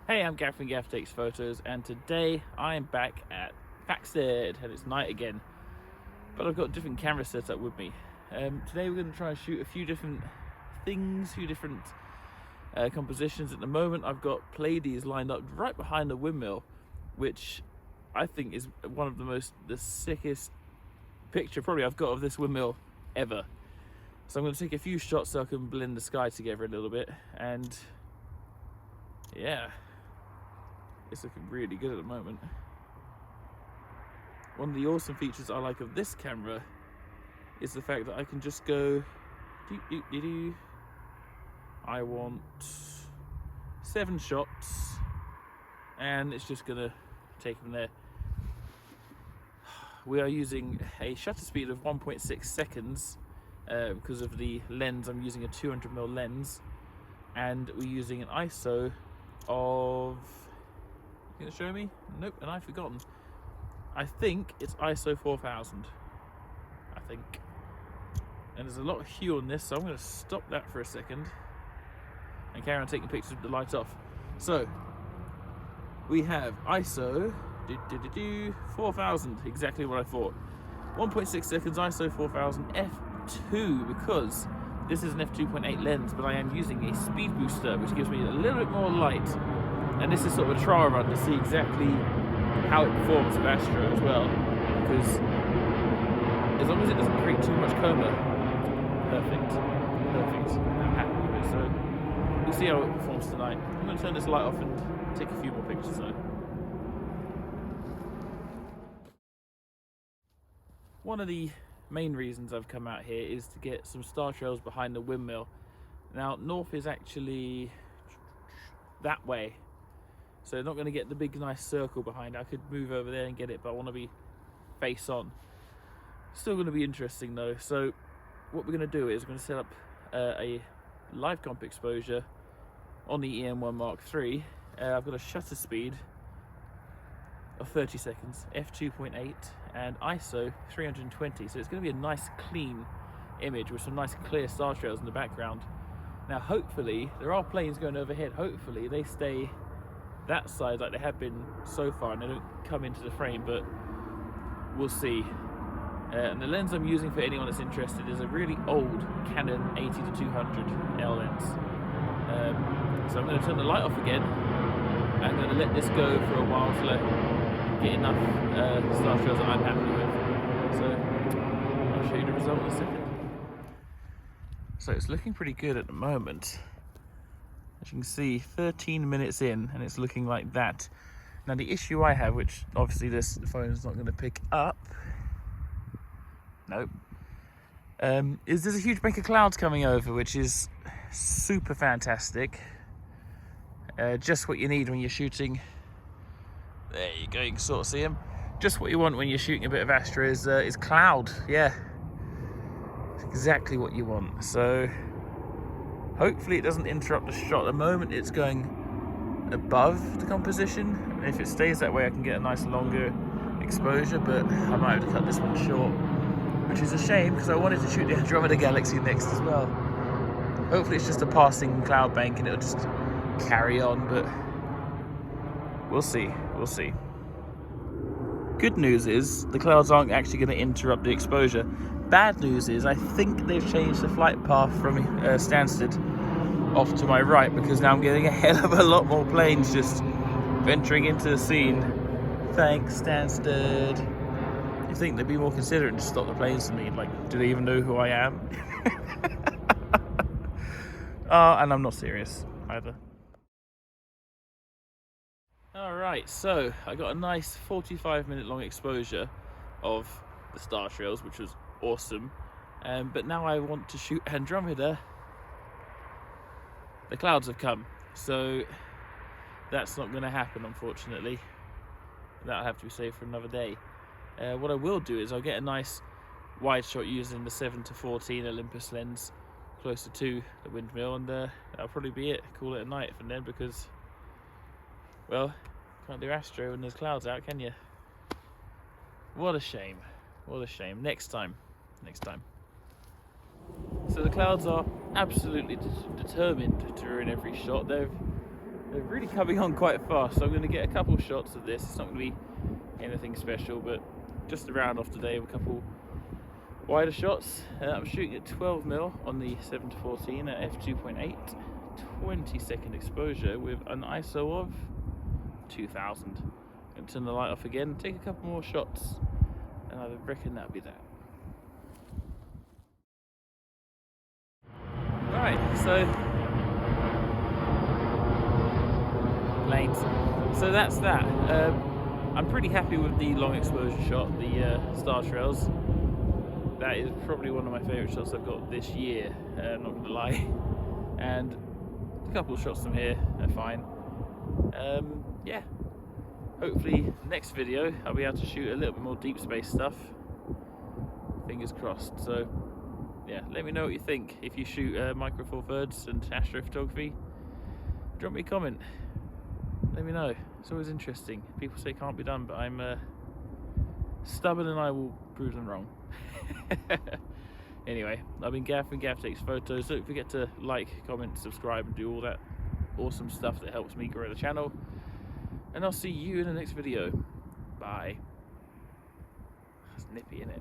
Hey, I'm Gaff from Gaff Takes Photos, and today I am back at Thaxted, and it's night again. But I've got a different camera set up with me. Today we're going to try and shoot a few different things, a few different compositions. At the moment I've got Pleiades lined up right behind the windmill, which I think is one of the sickest picture probably I've got of this windmill ever. So I'm going to take a few shots so I can blend the sky together a little bit, and yeah, it's looking really good at the moment. One of the awesome features I like of this camera is the fact that I can just go I want 7 shots and it's just gonna take them there. We are using a shutter speed of 1.6 seconds because of the lens. I'm using a 200mm lens, and we're using an ISO of, you gonna show me? Nope, and I've forgotten. I think it's ISO 4000, I think. And there's a lot of hue on this, so I'm gonna stop that for a second and carry on taking pictures with the light off. So, we have ISO 4000, exactly what I thought. 1.6 seconds, ISO 4000, f2, because this is an f2.8 lens, but I am using a speed booster, which gives me a little bit more light. And this is sort of a trial run to see exactly how it performs with Astro as well, because as long as it doesn't create too much coma, perfect, I'm happy with it. So we'll see how it performs tonight. I'm going to turn this light off and take a few more pictures though. One of the main reasons I've come out here is to get some star trails behind the windmill. Now, north is actually that way, so not going to get the big nice circle behind. I could move over there and get it, but I want to be face on. Still going to be interesting though. So what we're going to do is we're going to set up a live comp exposure on the EM1 Mark III. I've got a shutter speed of 30 seconds, f2.8, and ISO 320. So it's going to be a nice clean image with some nice clear star trails in the background. Now hopefully, there are planes going overhead, hopefully they stay that side like they have been so far and they don't come into the frame, but we'll see. And the lens I'm using for anyone that's interested is a really old Canon 80-200 L lens. So I'm going to turn the light off again. I'm going to let this go for a while to get enough star trails that I'm happy with. So I'll show you the result in a second. So it's looking pretty good at the moment. As you can see, 13 minutes in and it's looking like that. Now the issue I have, which obviously this phone is not going to pick up, nope, is there's a huge bank of clouds coming over, which is super fantastic. Just what you need when you're shooting. There you go, you can sort of see them. Just what you want when you're shooting a bit of Astro is cloud, yeah. It's exactly what you want. So hopefully it doesn't interrupt the shot. At the moment it's going above the composition, and if it stays that way I can get a nice longer exposure, but I might have to cut this one short, which is a shame because I wanted to shoot the Andromeda Galaxy next as well. Hopefully it's just a passing cloud bank and it'll just carry on, but we'll see. Good news is the clouds aren't actually going to interrupt the exposure. Bad news is I think they've changed the flight path from Stansted off to my right, because now I'm getting a hell of a lot more planes just venturing into the scene. Thanks, Stansted. You think they'd be more considerate and just stop the planes for me? Like, do they even know who I am? And I'm not serious either. Alright, so I got a nice 45-minute long exposure of the star trails, which was awesome. But now I want to shoot Andromeda. The clouds have come, so that's not going to happen, unfortunately. That'll have to be saved for another day. What I will do is I'll get a nice wide shot using the 7-14 Olympus lens closer to the windmill, and that'll probably be it. Call it a night from then, because, well, can't do Astro when there's clouds out, can you? What a shame. Next time. So the clouds are absolutely determined to ruin every shot. They've They're really coming on quite fast, so I'm going to get a couple shots of this. It's not going to be anything special, but just to round off today with a couple wider shots. I'm shooting at 12mm on the 7-14 at f2.8, 20-second exposure with an ISO of 2000. I'm going to turn the light off again, take a couple more shots, and I reckon that'll be that. Alright, so lanes. So that's that. I'm pretty happy with the long exposure shot, the star trails. That is probably one of my favourite shots I've got this year, I'm not going to lie. And a couple of shots from here are fine. Yeah, hopefully next video I'll be able to shoot a little bit more deep space stuff. Fingers crossed. So yeah, let me know what you think. If you shoot Micro Four Thirds and astrophotography, drop me a comment. Let me know. It's always interesting. People say it can't be done, but I'm stubborn and I will prove them wrong. Anyway, I've been Gav from Gav Takes Photos. Don't forget to like, comment, subscribe, and do all that awesome stuff that helps me grow the channel. And I'll see you in the next video. Bye. That's nippy, innit?